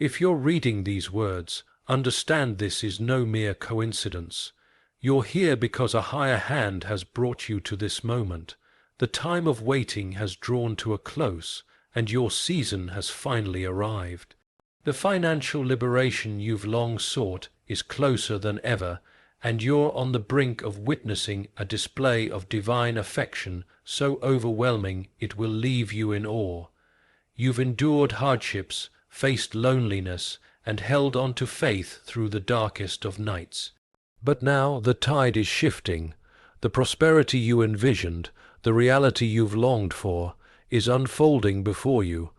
If you're reading these words, understand this is no mere coincidence. You're here because a higher hand has brought you to this moment. The time of waiting has drawn to a close, and your season has finally arrived. The financial liberation you've long sought is closer than ever, and you're on the brink of witnessing a display of divine affection so overwhelming it will leave you in awe. You've endured hardships, faced loneliness, and held on to faith through the darkest of nights. But now the tide is shifting. The prosperity you envisioned, the reality you've longed for, is unfolding before you.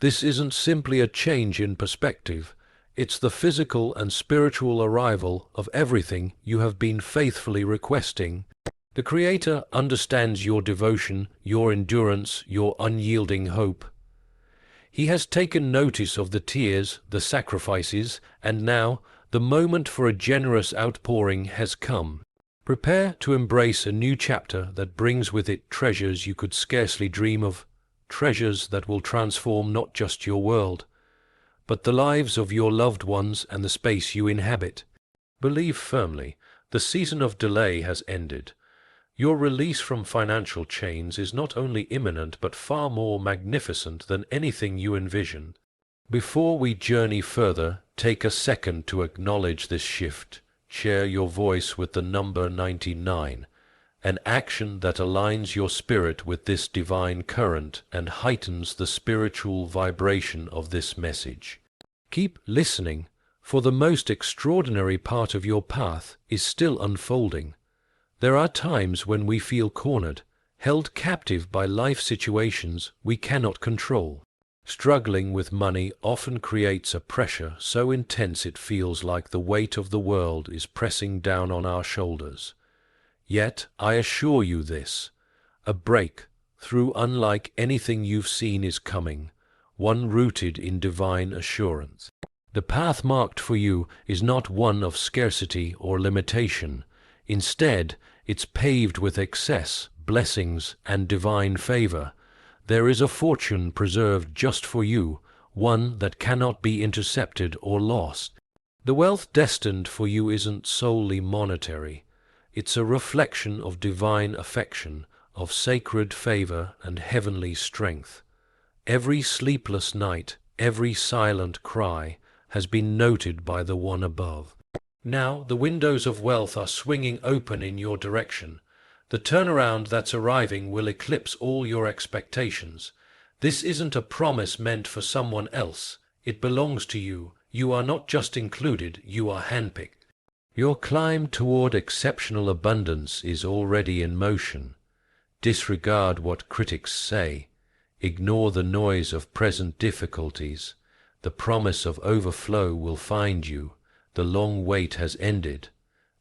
This isn't simply a change in perspective. It's the physical and spiritual arrival of everything you have been faithfully requesting. The Creator understands your devotion, your endurance, your unyielding hope. He has taken notice of the tears, the sacrifices, and now the moment for a generous outpouring has come. Prepare to embrace a new chapter that brings with it treasures you could scarcely dream of, treasures that will transform not just your world, but the lives of your loved ones and the space you inhabit. Believe firmly, the season of delay has ended. Your release from financial chains is not only imminent but far more magnificent than anything you envisioned. Before we journey further, take a second to acknowledge this shift. Share your voice with the number 99, an action that aligns your spirit with this divine current and heightens the spiritual vibration of this message. Keep listening, for the most extraordinary part of your path is still unfolding. There are times when we feel cornered, held captive by life situations we cannot control. Struggling with money often creates a pressure so intense it feels like the weight of the world is pressing down on our shoulders. Yet, I assure you this, a breakthrough unlike anything you've seen is coming, one rooted in divine assurance. The path marked for you is not one of scarcity or limitation. Instead, it's paved with excess, blessings, and divine favor. There is a fortune preserved just for you, one that cannot be intercepted or lost. The wealth destined for you isn't solely monetary. It's a reflection of divine affection, of sacred favor and heavenly strength. Every sleepless night, every silent cry has been noted by the One above. Now the windows of wealth are swinging open in your direction. The turnaround that's arriving will eclipse all your expectations. This isn't a promise meant for someone else. It belongs to you. You are not just included, you are handpicked. Your climb toward exceptional abundance is already in motion. Disregard what critics say. Ignore the noise of present difficulties. The promise of overflow will find you. The long wait has ended.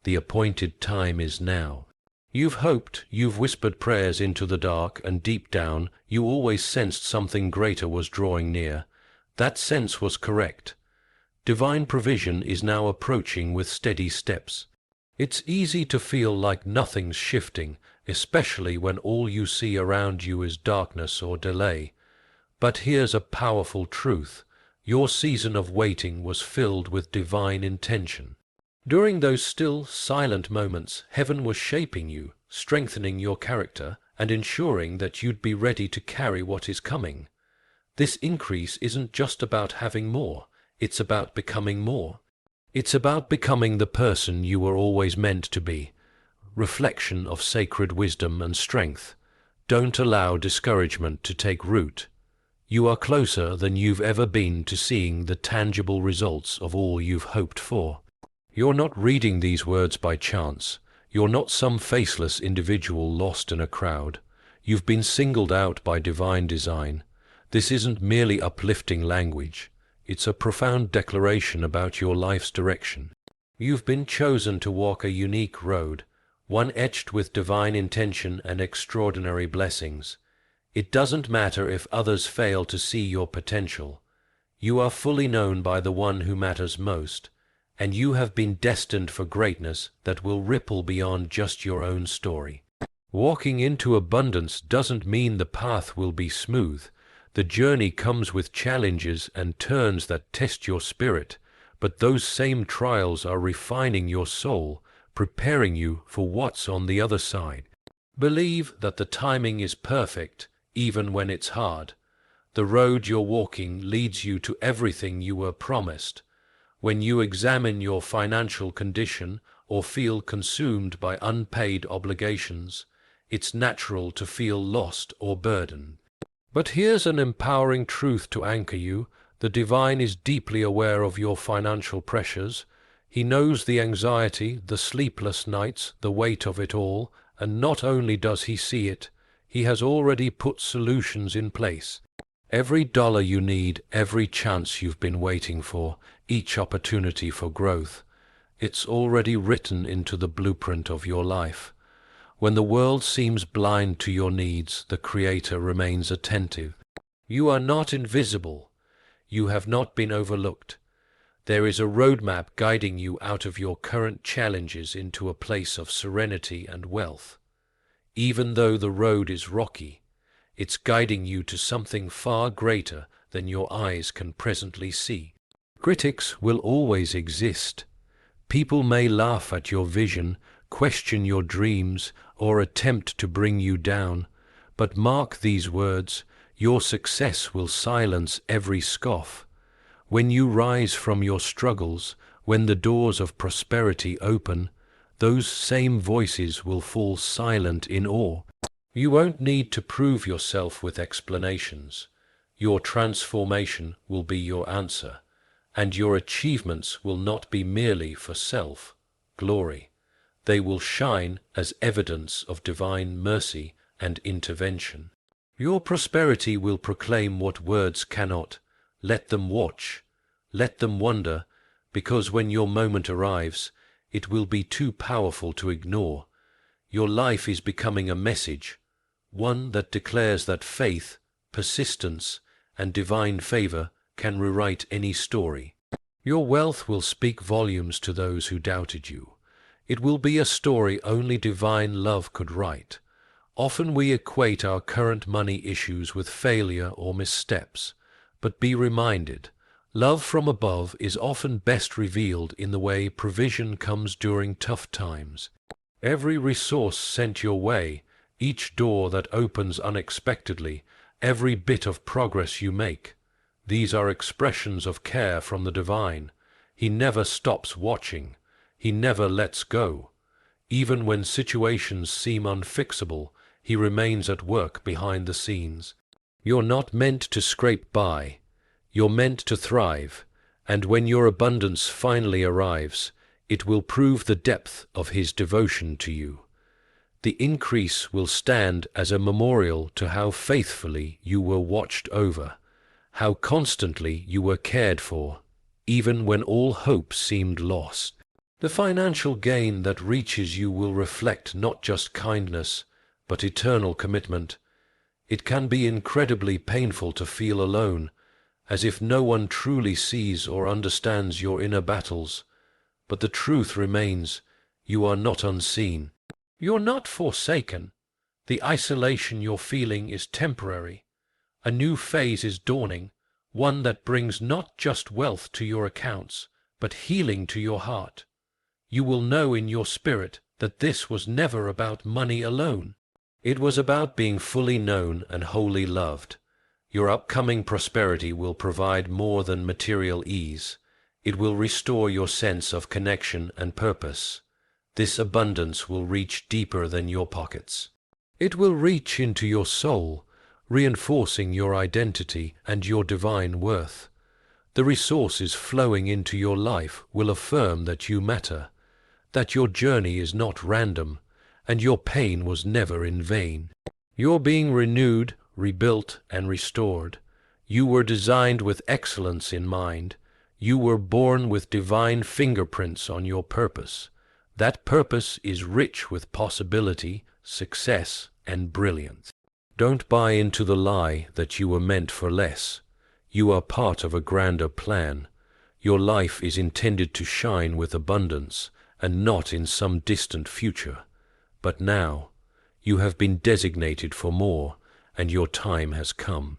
The appointed time is now. You've hoped, you've whispered prayers into the dark, and deep down, you always sensed something greater was drawing near. That sense was correct. Divine provision is now approaching with steady steps. It's easy to feel like nothing's shifting, especially when all you see around you is darkness or delay. But here's a powerful truth. Your season of waiting was filled with divine intention. During those still, silent moments, heaven was shaping you, strengthening your character, and ensuring that you'd be ready to carry what is coming. This increase isn't just about having more, it's about becoming more. It's about becoming the person you were always meant to be. Reflection of sacred wisdom and strength. Don't allow discouragement to take root. You are closer than you've ever been to seeing the tangible results of all you've hoped for. You're not reading these words by chance. You're not some faceless individual lost in a crowd. You've been singled out by divine design. This isn't merely uplifting language. It's a profound declaration about your life's direction. You've been chosen to walk a unique road, one etched with divine intention and extraordinary blessings. It doesn't matter if others fail to see your potential. You are fully known by the one who matters most, and you have been destined for greatness that will ripple beyond just your own story. Walking into abundance doesn't mean the path will be smooth. The journey comes with challenges and turns that test your spirit, but those same trials are refining your soul, preparing you for what's on the other side. Believe that the timing is perfect, even when it's hard. The road you're walking leads you to everything you were promised. When you examine your financial condition or feel consumed by unpaid obligations, it's natural to feel lost or burdened. But here's an empowering truth to anchor you. The divine is deeply aware of your financial pressures. He knows the anxiety, the sleepless nights, the weight of it all, and not only does he see it, he has already put solutions in place. Every dollar you need, every chance you've been waiting for, each opportunity for growth, it's already written into the blueprint of your life. When the world seems blind to your needs, the Creator remains attentive. You are not invisible. You have not been overlooked. There is a roadmap guiding you out of your current challenges into a place of serenity and wealth. Even though the road is rocky, it's guiding you to something far greater than your eyes can presently see. Critics will always exist. People may laugh at your vision, question your dreams, or attempt to bring you down. But mark these words, your success will silence every scoff. When you rise from your struggles, when the doors of prosperity open, those same voices will fall silent in awe. You won't need to prove yourself with explanations. Your transformation will be your answer, and your achievements will not be merely for self-glory. They will shine as evidence of divine mercy and intervention. Your prosperity will proclaim what words cannot. Let them watch, let them wonder, because when your moment arrives, it will be too powerful to ignore. Your life is becoming a message, one that declares that faith, persistence, and divine favor can rewrite any story. Your wealth will speak volumes to those who doubted you. It will be a story only divine love could write. Often we equate our current money issues with failure or missteps, but be reminded, love from above is often best revealed in the way provision comes during tough times. Every resource sent your way, each door that opens unexpectedly, every bit of progress you make, these are expressions of care from the divine. He never stops watching. He never lets go. Even when situations seem unfixable, he remains at work behind the scenes. You're not meant to scrape by. You're meant to thrive, and when your abundance finally arrives, it will prove the depth of his devotion to you. The increase will stand as a memorial to how faithfully you were watched over, how constantly you were cared for, even when all hope seemed lost. The financial gain that reaches you will reflect not just kindness, but eternal commitment. It can be incredibly painful to feel alone, as if no one truly sees or understands your inner battles. But the truth remains, you are not unseen. You're not forsaken. The isolation you're feeling is temporary. A new phase is dawning, one that brings not just wealth to your accounts, but healing to your heart. You will know in your spirit that this was never about money alone. It was about being fully known and wholly loved. Your upcoming prosperity will provide more than material ease. It will restore your sense of connection and purpose. This abundance will reach deeper than your pockets. It will reach into your soul, reinforcing your identity and your divine worth. The resources flowing into your life will affirm that you matter, that your journey is not random, and your pain was never in vain. You're being renewed, rebuilt, and restored. You were designed with excellence in mind. You were born with divine fingerprints on your purpose. That purpose is rich with possibility, success, and brilliance. Don't buy into the lie that you were meant for less. You are part of a grander plan. Your life is intended to shine with abundance, and not in some distant future. But now, you have been designated for more, and your time has come.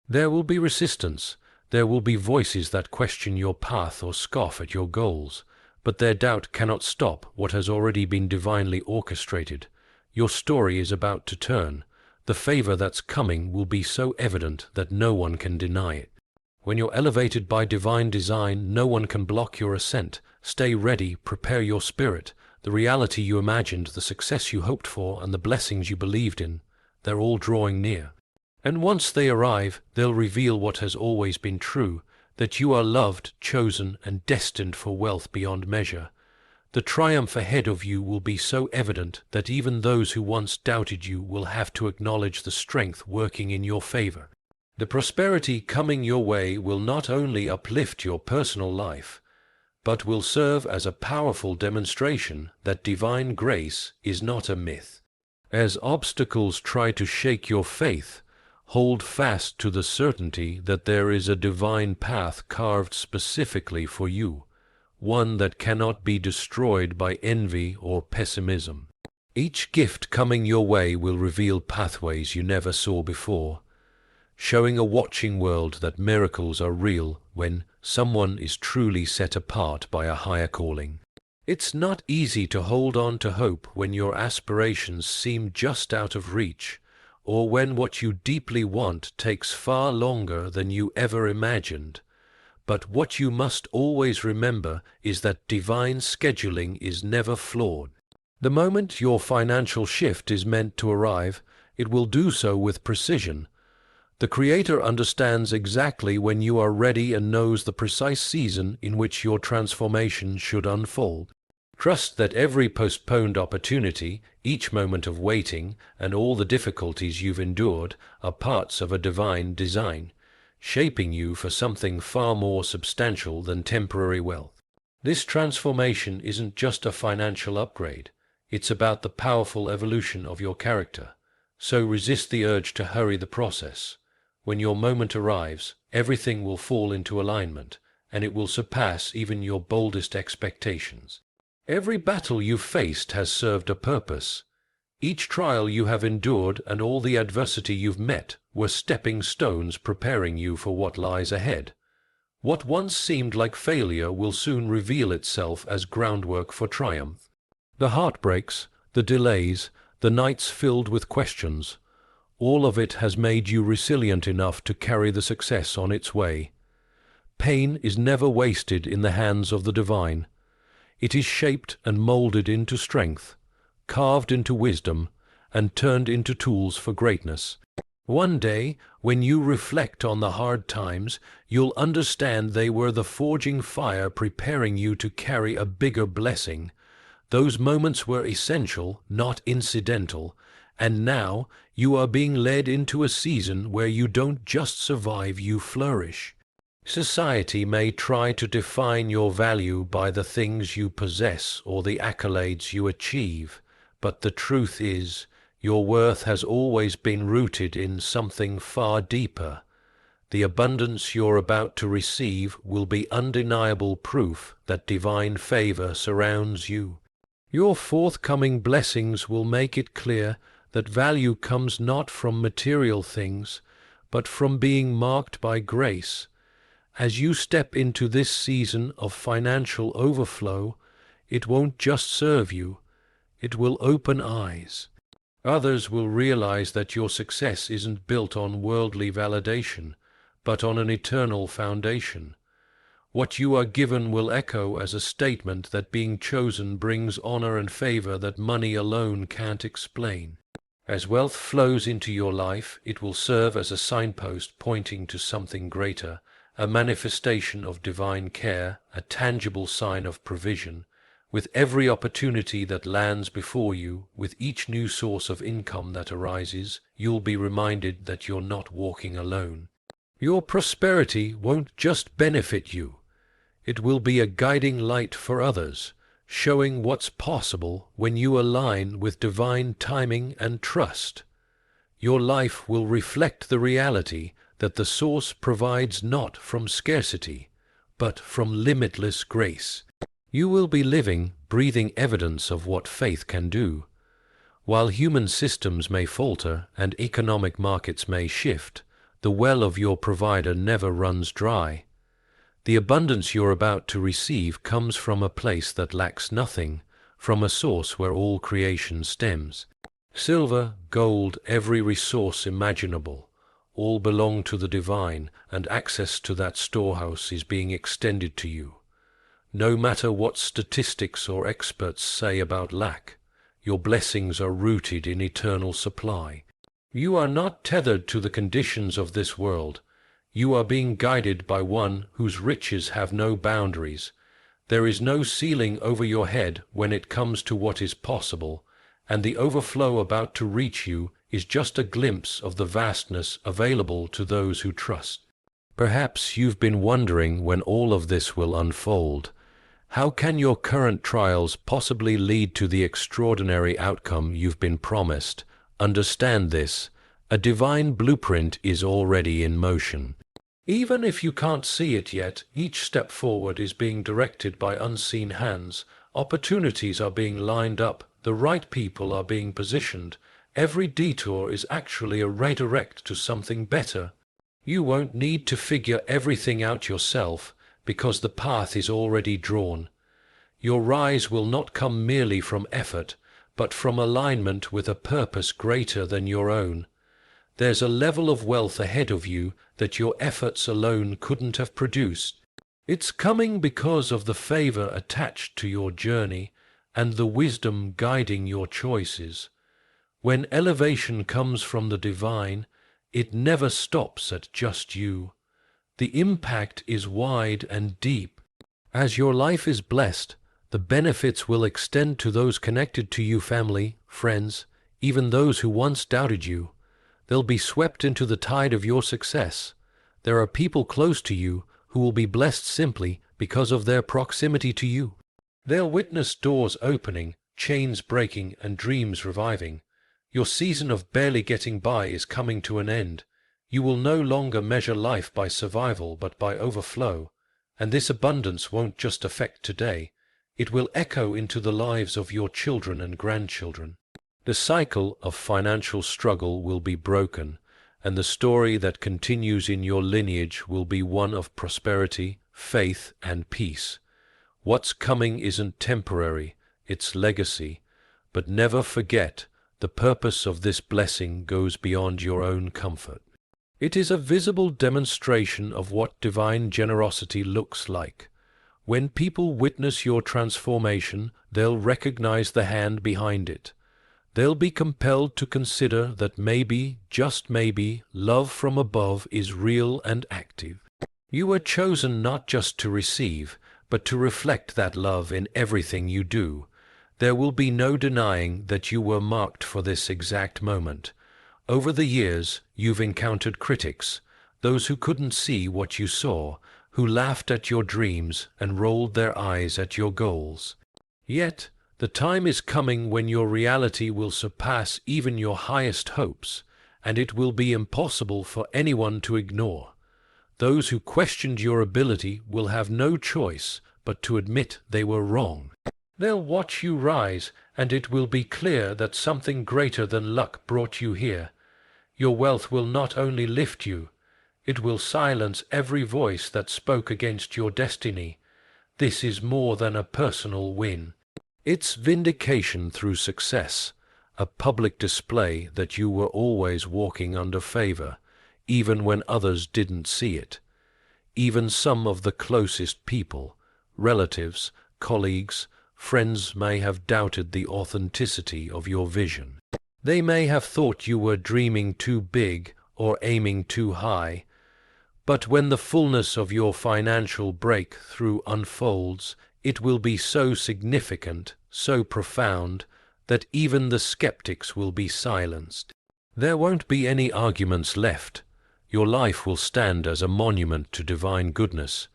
There will be resistance. There will be voices that question your path or scoff at your goals, but their doubt cannot stop what has already been divinely orchestrated. Your story is about to turn. The favor that's coming will be so evident that no one can deny it. When you're elevated by divine design, no one can block your ascent. Stay ready, prepare your spirit. The reality you imagined, the success you hoped for, and the blessings you believed in, they're all drawing near. And once they arrive, they'll reveal what has always been true, that you are loved, chosen, and destined for wealth beyond measure. The triumph ahead of you will be so evident that even those who once doubted you will have to acknowledge the strength working in your favor. The prosperity coming your way will not only uplift your personal life, but will serve as a powerful demonstration that divine grace is not a myth. As obstacles try to shake your faith, hold fast to the certainty that there is a divine path carved specifically for you, one that cannot be destroyed by envy or pessimism. Each gift coming your way will reveal pathways you never saw before, showing a watching world that miracles are real when someone is truly set apart by a higher calling. It's not easy to hold on to hope when your aspirations seem just out of reach, or when what you deeply want takes far longer than you ever imagined. But what you must always remember is that divine scheduling is never flawed. The moment your financial shift is meant to arrive, it will do so with precision. The Creator understands exactly when you are ready and knows the precise season in which your transformation should unfold. Trust that every postponed opportunity, each moment of waiting, and all the difficulties you've endured are parts of a divine design, shaping you for something far more substantial than temporary wealth. This transformation isn't just a financial upgrade. It's about the powerful evolution of your character. So resist the urge to hurry the process. When your moment arrives, everything will fall into alignment, and it will surpass even your boldest expectations. Every battle you've faced has served a purpose. Each trial you have endured and all the adversity you've met were stepping stones preparing you for what lies ahead. What once seemed like failure will soon reveal itself as groundwork for triumph. The heartbreaks, the delays, the nights filled with questions, all of it has made you resilient enough to carry the success on its way. Pain is never wasted in the hands of the divine. It is shaped and molded into strength, carved into wisdom, and turned into tools for greatness. One day, when you reflect on the hard times, you'll understand they were the forging fire preparing you to carry a bigger blessing. Those moments were essential, not incidental, and now you are being led into a season where you don't just survive, you flourish. Society may try to define your value by the things you possess or the accolades you achieve, but the truth is, your worth has always been rooted in something far deeper. The abundance you're about to receive will be undeniable proof that divine favor surrounds you. Your forthcoming blessings will make it clear that value comes not from material things, but from being marked by grace. As you step into this season of financial overflow, it won't just serve you, it will open eyes. Others will realize that your success isn't built on worldly validation, but on an eternal foundation. What you are given will echo as a statement that being chosen brings honor and favor that money alone can't explain. As wealth flows into your life, it will serve as a signpost pointing to something greater, a manifestation of divine care, a tangible sign of provision. With every opportunity that lands before you, with each new source of income that arises, you'll be reminded that you're not walking alone. Your prosperity won't just benefit you. It will be a guiding light for others, showing what's possible when you align with divine timing and trust. Your life will reflect the reality that the source provides not from scarcity, but from limitless grace. You will be living, breathing evidence of what faith can do. While human systems may falter and economic markets may shift, the The well of your provider never runs dry. The abundance you're about to receive comes from a place that lacks nothing, from a source where all creation stems. Silver, gold, every resource imaginable, all belong to the divine, and access to that storehouse is being extended to you. No matter what statistics or experts say about lack, your blessings are rooted in eternal supply. You are not tethered to the conditions of this world. You are being guided by one whose riches have no boundaries. There is no ceiling over your head when it comes to what is possible, and the overflow about to reach you is just a glimpse of the vastness available to those who trust. Perhaps you've been wondering when all of this will unfold. How can your current trials possibly lead to the extraordinary outcome you've been promised? Understand this: a divine blueprint is already in motion. Even if you can't see it yet, each step forward is being directed by unseen hands. Opportunities are being lined up, the right people are being positioned. Every detour is actually a redirect to something better. You won't need to figure everything out yourself, because the path is already drawn. Your rise will not come merely from effort, but from alignment with a purpose greater than your own. There's a level of wealth ahead of you that your efforts alone couldn't have produced. It's coming because of the favor attached to your journey and the wisdom guiding your choices. When elevation comes from the divine, it never stops at just you. The impact is wide and deep. As your life is blessed, the benefits will extend to those connected to you, family, friends, even those who once doubted you. They'll be swept into the tide of your success. There are people close to you who will be blessed simply because of their proximity to you. They'll witness doors opening, chains breaking, and dreams reviving. Your season of barely getting by is coming to an end. You will no longer measure life by survival but by overflow. And this abundance won't just affect today. It will echo into the lives of your children and grandchildren. The cycle of financial struggle will be broken, and the story that continues in your lineage will be one of prosperity, faith, and peace. What's coming isn't temporary, it's legacy. But never forget, the purpose of this blessing goes beyond your own comfort. It is a visible demonstration of what divine generosity looks like. When people witness your transformation, they'll recognize the hand behind it. They'll be compelled to consider that maybe, just maybe, love from above is real and active. You were chosen not just to receive, but to reflect that love in everything you do. There will be no denying that you were marked for this exact moment. Over the years, you've encountered critics, those who couldn't see what you saw, who laughed at your dreams and rolled their eyes at your goals. Yet, the time is coming when your reality will surpass even your highest hopes, and it will be impossible for anyone to ignore. Those who questioned your ability will have no choice but to admit they were wrong. They'll watch you rise, and it will be clear that something greater than luck brought you here. Your wealth will not only lift you, it will silence every voice that spoke against your destiny. This is more than a personal win. It's vindication through success, a public display that you were always walking under favor, even when others didn't see it. Even some of the closest people, relatives, colleagues, friends may have doubted the authenticity of your vision. They may have thought you were dreaming too big or aiming too high. But when the fullness of your financial breakthrough unfolds, it will be so significant, so profound, that even the skeptics will be silenced. There won't be any arguments left. Your life will stand as a monument to divine goodness.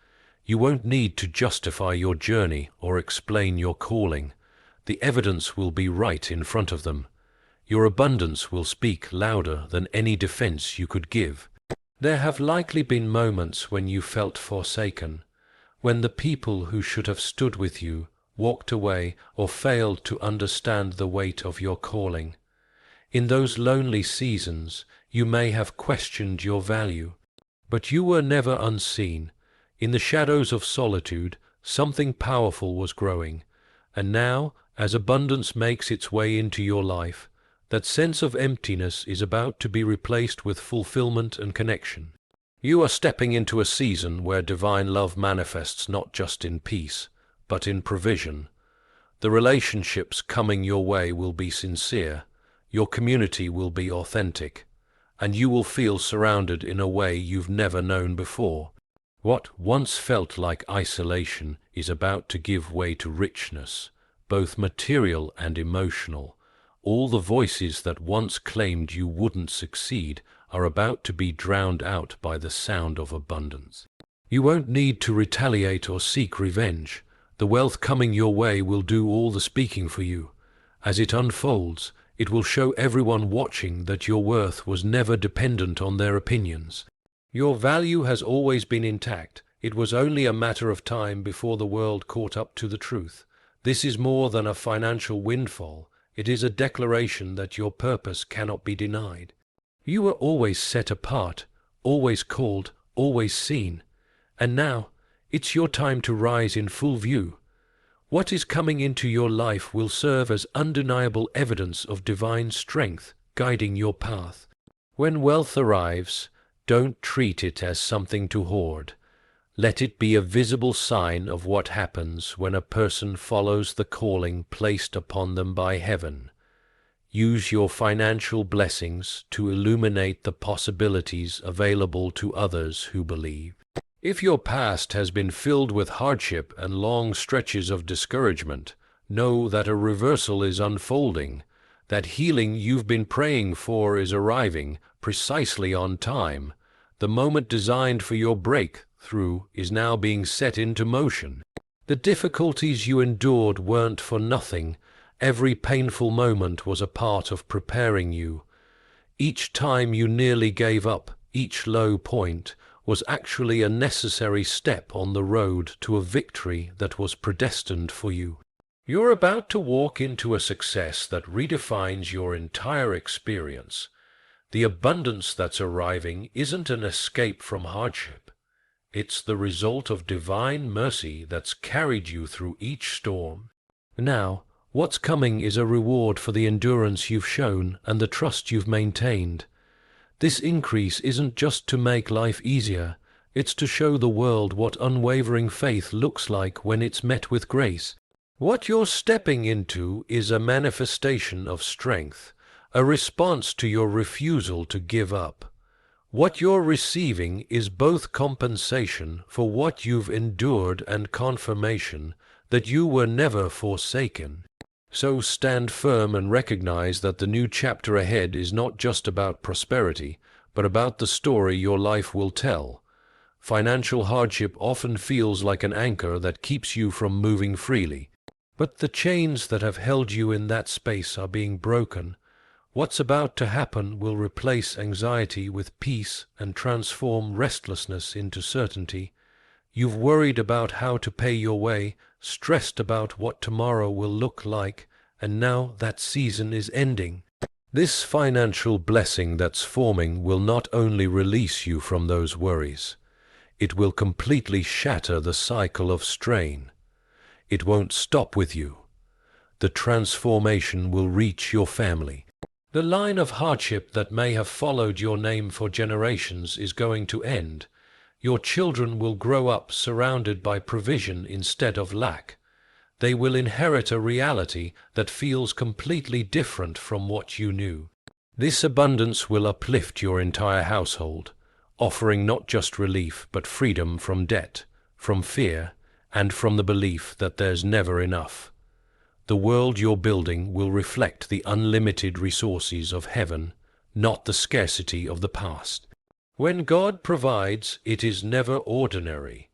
You won't need to justify your journey or explain your calling. The evidence will be right in front of them. Your abundance will speak louder than any defense you could give. There have likely been moments when you felt forsaken, when the people who should have stood with you walked away or failed to understand the weight of your calling. In those lonely seasons, you may have questioned your value. But you were never unseen. In the shadows of solitude, something powerful was growing. And now, as abundance makes its way into your life, that sense of emptiness is about to be replaced with fulfillment and connection. You are stepping into a season where divine love manifests not just in peace, but in provision. The relationships coming your way will be sincere, your community will be authentic, and you will feel surrounded in a way you've never known before. What once felt like isolation is about to give way to richness, both material and emotional. All the voices that once claimed you wouldn't succeed are about to be drowned out by the sound of abundance. You won't need to retaliate or seek revenge. The wealth coming your way will do all the speaking for you. As it unfolds, it will show everyone watching that your worth was never dependent on their opinions. Your value has always been intact. It was only a matter of time before the world caught up to the truth. This is more than a financial windfall. It is a declaration that your purpose cannot be denied. You were always set apart, always called, always seen. And now, it's your time to rise in full view. What is coming into your life will serve as undeniable evidence of divine strength guiding your path. When wealth arrives, don't treat it as something to hoard. Let it be a visible sign of what happens when a person follows the calling placed upon them by heaven. Use your financial blessings to illuminate the possibilities available to others who believe. If your past has been filled with hardship and long stretches of discouragement, know that a reversal is unfolding. That healing you've been praying for is arriving precisely on time. The moment designed for your breakthrough is now being set into motion. The difficulties you endured weren't for nothing. Every painful moment was a part of preparing you. Each time you nearly gave up, each low point, was actually a necessary step on the road to a victory that was predestined for you. You're about to walk into a success that redefines your entire experience. The abundance that's arriving isn't an escape from hardship. It's the result of divine mercy that's carried you through each storm. Now, what's coming is a reward for the endurance you've shown and the trust you've maintained. This increase isn't just to make life easier, it's to show the world what unwavering faith looks like when it's met with grace. What you're stepping into is a manifestation of strength, a response to your refusal to give up. What you're receiving is both compensation for what you've endured and confirmation that you were never forsaken. So stand firm and recognize that the new chapter ahead is not just about prosperity, but about the story your life will tell. Financial hardship often feels like an anchor that keeps you from moving freely. But the chains that have held you in that space are being broken. What's about to happen will replace anxiety with peace and transform restlessness into certainty. You've worried about how to pay your way, stressed about what tomorrow will look like, and now that season is ending. This financial blessing that's forming will not only release you from those worries, it will completely shatter the cycle of strain. It won't stop with you. The transformation will reach your family. The line of hardship that may have followed your name for generations is going to end. Your children will grow up surrounded by provision instead of lack. They will inherit a reality that feels completely different from what you knew. This abundance will uplift your entire household, offering not just relief but freedom from debt, from fear, and from the belief that there's never enough. The world you're building will reflect the unlimited resources of heaven, not the scarcity of the past. When God provides, it is never ordinary.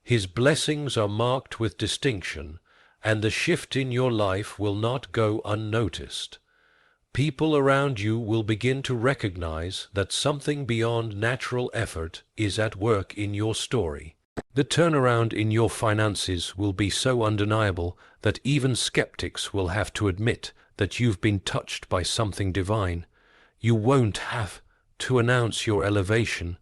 His blessings are marked with distinction, and the shift in your life will not go unnoticed. People around you will begin to recognize that something beyond natural effort is at work in your story. The turnaround in your finances will be so undeniable that even skeptics will have to admit that you've been touched by something divine. You won't have to announce your elevation,